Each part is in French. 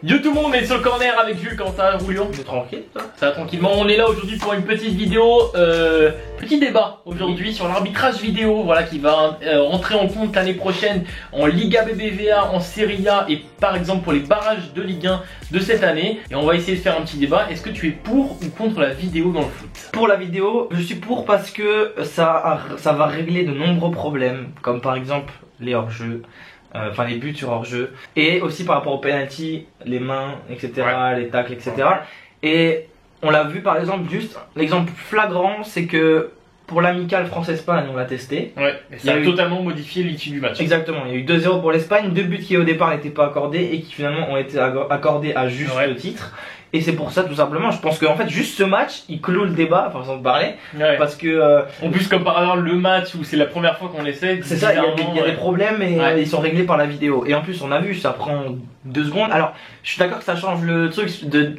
Yo tout le monde, on est sur le corner avec Jules, comment ça va Julio? Tranquille, ça va tranquillement, on est là aujourd'hui pour une petite vidéo, petit débat aujourd'hui sur l'arbitrage vidéo, voilà, qui va rentrer en compte l'année prochaine en Liga BBVA, en Serie A et par exemple pour les barrages de Ligue 1 de cette année. Et on va essayer de faire un petit débat. Est-ce que tu es pour ou contre la vidéo dans le foot? Pour la vidéo, je suis pour parce que ça va régler de nombreux problèmes, comme par exemple les hors-jeux. Enfin les buts sur hors-jeu, et aussi par rapport aux penalty, les mains, etc., ouais. Les tacles, etc. Et on l'a vu par exemple, juste l'exemple flagrant, c'est que pour l'amicale France-Espagne, on l'a testé. Ouais, et ça a totalement modifié l'issue du match. Exactement, il y a eu 2-0 pour l'Espagne, 2 buts qui au départ n'étaient pas accordés et qui finalement ont été accordés à juste titre. Et c'est pour ça tout simplement, je pense qu'en fait juste ce match il clôt le débat, par exemple parler, parce que en plus comme par hasard le match où c'est la première fois qu'on essaie, c'est ça, il y a des problèmes et ils sont réglés par la vidéo. Et en plus on a vu, ça prend 2 secondes. Alors je suis d'accord que ça change le truc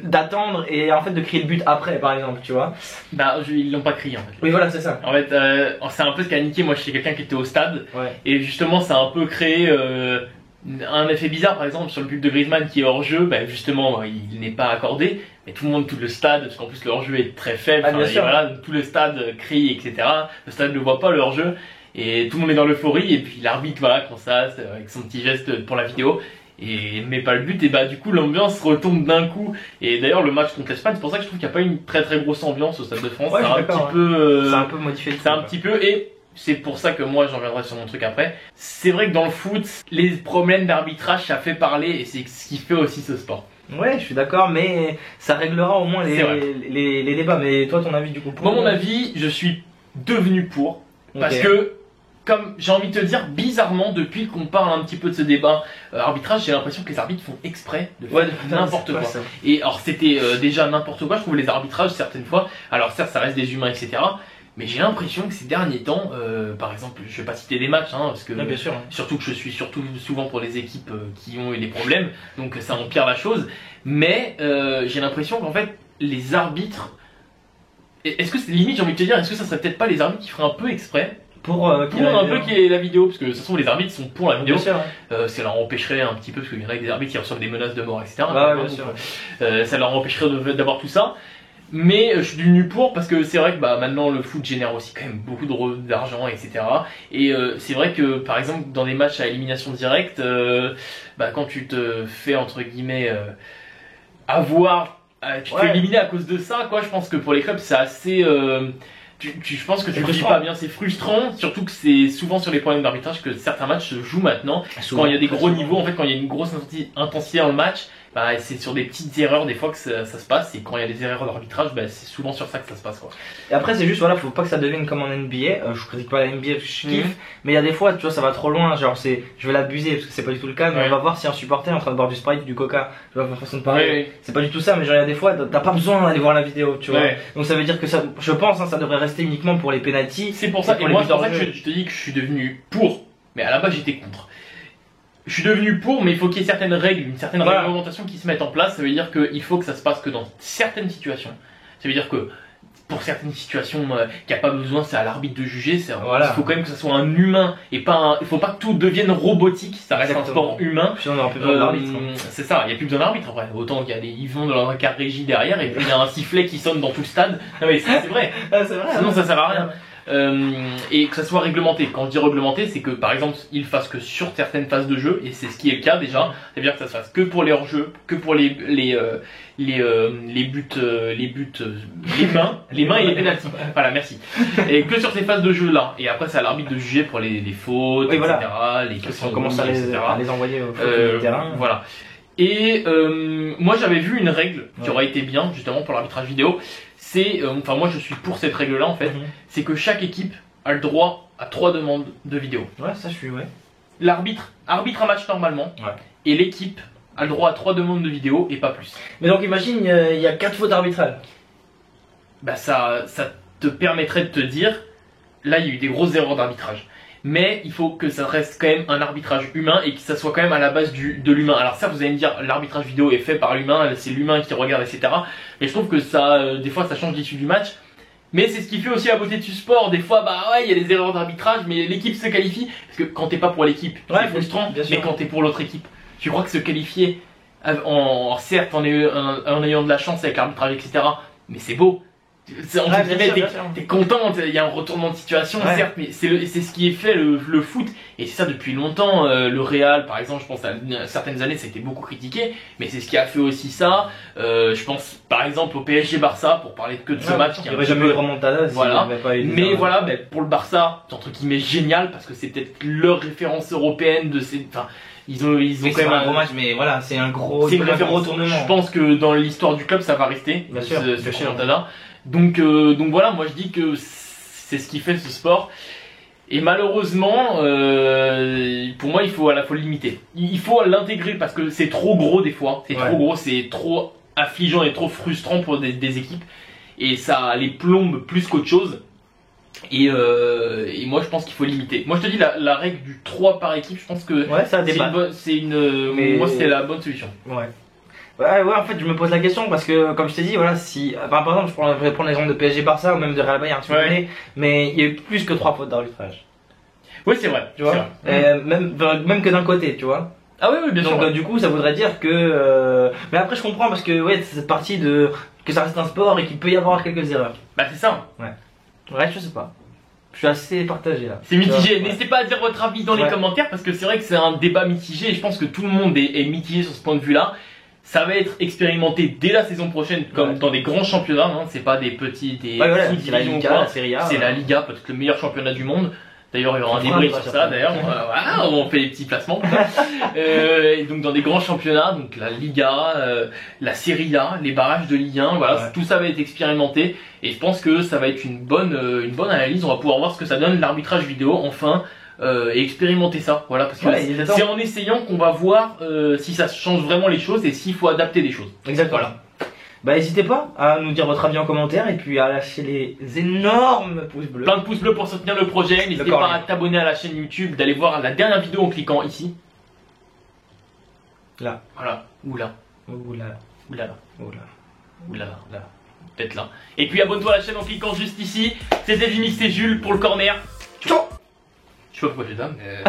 d'attendre et en fait de crier le but après par exemple, tu vois. Bah ils l'ont pas crié en fait. Oui voilà, c'est ça. En fait c'est un peu ce qui a niqué, moi je suis quelqu'un qui était au stade et justement ça a un peu créé un effet bizarre. Par exemple sur le but de Griezmann qui est hors jeu, bah justement il n'est pas accordé, mais tout le stade, parce qu'en plus le hors jeu est très faible, voilà, tout le stade crie etc. Le stade ne voit pas le hors jeu et tout le monde est dans l'euphorie et puis l'arbitre voilà quand ça avec son petit geste pour la vidéo et met pas le but et bah du coup l'ambiance retombe d'un coup. Et d'ailleurs le match contre l'Espagne, c'est pour ça que je trouve qu'il n'y a pas une très grosse ambiance au Stade de France. Ouais, c'est un peu modifié. C'est un petit peu et c'est pour ça que moi j'en reviendrai sur mon truc après. C'est vrai que dans le foot, les problèmes d'arbitrage ça fait parler et c'est ce qui fait aussi ce sport. Ouais, je suis d'accord, mais ça réglera au moins les débats. Mais toi, ton avis du coup? Moi, mon avis, je suis devenu pour. Parce que, comme j'ai envie de te dire, bizarrement, depuis qu'on parle un petit peu de ce débat arbitrage, j'ai l'impression que les arbitres font exprès de faire n'importe quoi. Et alors, c'était déjà n'importe quoi, je trouve les arbitrages certaines fois. Alors, certes, ça reste des humains, etc. Mais j'ai l'impression que ces derniers temps, par exemple, je vais pas citer des matchs, parce que bien sûr, surtout que je suis souvent pour les équipes qui ont eu des problèmes, donc ça empire la chose. Mais j'ai l'impression qu'en fait, les arbitres, est-ce que c'est limite, j'ai envie de te dire, est-ce que ça serait peut-être pas les arbitres qui feraient un peu exprès pour un peu qu'il y ait la vidéo, parce que de toute façon les arbitres sont pour la vidéo, ça leur empêcherait un petit peu, parce qu'il y en a des arbitres qui reçoivent des menaces de mort, etc. Ça leur empêcherait d'avoir tout ça. Mais je suis devenu pour parce que c'est vrai que maintenant le foot génère aussi quand même beaucoup d'argent, etc. Et c'est vrai que par exemple dans des matchs à élimination directe, quand tu te fais entre guillemets tu te fais éliminer à cause de ça, quoi. Je pense que pour les clubs c'est assez je pense que tu ne vis pas bien, c'est frustrant, surtout que c'est souvent sur les problèmes d'arbitrage que certains matchs se jouent maintenant. Quand il y a des gros niveaux, en fait, quand il y a une grosse intensité dans le match, c'est sur des petites erreurs des fois que ça se passe, et quand il y a des erreurs d'arbitrage, c'est souvent sur ça que ça se passe, quoi. Et après c'est juste, voilà, faut pas que ça devienne comme en NBA, je critique pas la NBA parce que je kiffe, mais il y a des fois, tu vois, ça va trop loin, genre je vais l'abuser parce que c'est pas du tout le cas, mais on va voir si un supporter est en train de boire du Sprite, du Coca, tu vois, façon de parler, c'est pas du tout ça, mais genre il y a des fois, t'as pas besoin d'aller voir la vidéo, tu vois, donc ça veut dire que ça, je pense, ça devrait rester uniquement pour les penalties. C'est pour ça, et moi c'est pour ça que je te dis que je suis devenu pour, mais à la base j'étais contre. Je suis devenu pour, mais il faut qu'il y ait certaines règles, une certaine réglementation qui se mette en place. Ça veut dire qu'il faut que ça se passe que dans certaines situations. Ça veut dire que pour certaines situations qu'il n'y a pas besoin, c'est à l'arbitre de juger. Il faut quand même que ça soit un humain et pas il faut pas que tout devienne robotique. Ça reste un sport humain. Puis on n'aura plus besoin d'arbitre. C'est ça, il n'y a plus besoin d'arbitre après. Autant qu'il y a ils vont dans un cadre régie derrière et puis il y a un sifflet qui sonne dans tout le stade. Non mais c'est vrai. Sinon ça sert à rien. Et que ça soit réglementé. Quand je dis réglementé, c'est que par exemple il fasse que sur certaines phases de jeu, et c'est ce qui est le cas déjà. C'est-à-dire que ça se fasse que pour les hors-jeux, que pour les buts, les mains et les pénaltys. Voilà, merci. Et que sur ces phases de jeu là. Et après c'est à l'arbitre de juger pour les fautes, etc. Les questions, on commence à les envoyer au terrain. Voilà. Et moi j'avais vu une règle qui aurait été bien justement pour l'arbitrage vidéo. C'est, enfin moi je suis pour cette règle là en fait, c'est que chaque équipe a le droit à 3 demandes de vidéo. Ouais, ça je suis, L'arbitre arbitre un match normalement, et l'équipe a le droit à 3 demandes de vidéo et pas plus. Mais donc imagine, il y a 4 fautes arbitrales. Ça te permettrait de te dire, là il y a eu des grosses erreurs d'arbitrage. Mais il faut que ça reste quand même un arbitrage humain et que ça soit quand même à la base de l'humain. Alors certes vous allez me dire l'arbitrage vidéo est fait par l'humain, c'est l'humain qui regarde, etc. Mais je trouve que ça, des fois ça change l'issue du match. Mais c'est ce qui fait aussi la beauté du sport. Des fois il y a des erreurs d'arbitrage, mais l'équipe se qualifie. Parce que quand t'es pas pour l'équipe, c'est frustrant, mais quand t'es pour l'autre équipe, tu crois que se qualifier certes en ayant de la chance avec l'arbitrage, etc. Mais c'est beau. Entre guillemets, t'es contente, il y a un retournement de situation, certes, mais c'est ce qui est fait le foot, et c'est ça depuis longtemps. Le Real, par exemple, je pense à certaines années, ça a été beaucoup critiqué, mais c'est ce qui a fait aussi ça. Je pense par exemple au PSG Barça, pour parler que de ce match. Il n'y aurait jamais eu de remontada si voilà. il n'y avait pas eu des mais voilà, pour le Barça, c'est entre guillemets génial, parce que c'est peut-être leur référence européenne de ces. Enfin, ils ont quand même un gros match, mais voilà, c'est un gros retournement. Je pense que dans l'histoire du club, ça va rester, ce remontada. Donc voilà, moi je dis que c'est ce qui fait ce sport. Et malheureusement, pour moi, il faut le limiter. Il faut l'intégrer parce que c'est trop gros des fois. C'est trop gros, c'est trop affligeant et trop frustrant pour des équipes. Et ça les plombe plus qu'autre chose. Et moi, je pense qu'il faut limiter. Moi, je te dis, la règle du 3 par équipe, je pense que moi, c'est la bonne solution. Ouais, en fait, je me pose la question parce que, comme je t'ai dit, voilà, si, par exemple, je vais prendre l'exemple de PSG Barça ou même de Real Bayern, mais il y a eu plus que 3 fautes d'arbitrage. Oui, c'est vrai. Tu vois, même que d'un côté, tu vois. Ah oui, bien sûr. Donc, du coup, ça voudrait dire que, mais après, je comprends parce que, c'est cette partie que ça reste un sport et qu'il peut y avoir quelques erreurs. Bah, c'est ça. Ouais, je sais pas. Je suis assez partagé là. C'est mitigé. N'hésitez pas à dire votre avis dans les commentaires parce que c'est vrai que c'est un débat mitigé et je pense que tout le monde est mitigé sur ce point de vue-là. Ça va être expérimenté dès la saison prochaine, comme dans des grands championnats. Hein. C'est pas des petits, c'est la Liga, la Serie A. C'est la Liga, peut-être le meilleur championnat du monde. D'ailleurs, il y aura un débrief sur ça. D'ailleurs, voilà, on fait des petits placements. Et donc dans des grands championnats, donc la Liga, la Serie A, les barrages de Ligue 1, voilà, tout ça va être expérimenté. Et je pense que ça va être une bonne analyse. On va pouvoir voir ce que ça donne l'arbitrage vidéo enfin. Et expérimenter ça, voilà, parce que c'est en essayant qu'on va voir si ça change vraiment les choses et s'il faut adapter des choses. Exactement. Voilà. Bah n'hésitez pas à nous dire votre avis en commentaire et puis à lâcher les énormes pouces bleus. Plein de pouces bleus pour soutenir le projet. N'hésitez pas à t'abonner à la chaîne YouTube, d'aller voir la dernière vidéo en cliquant ici. Là. Voilà. Ou là. Ou là. Ou là. Ou là. Ou là. Là. Peut-être là. Et puis abonne-toi à la chaîne en cliquant juste ici. C'était Jimmy, c'est Jules pour le corner. Ciao. Je sais pas pourquoi j'ai ça, mais...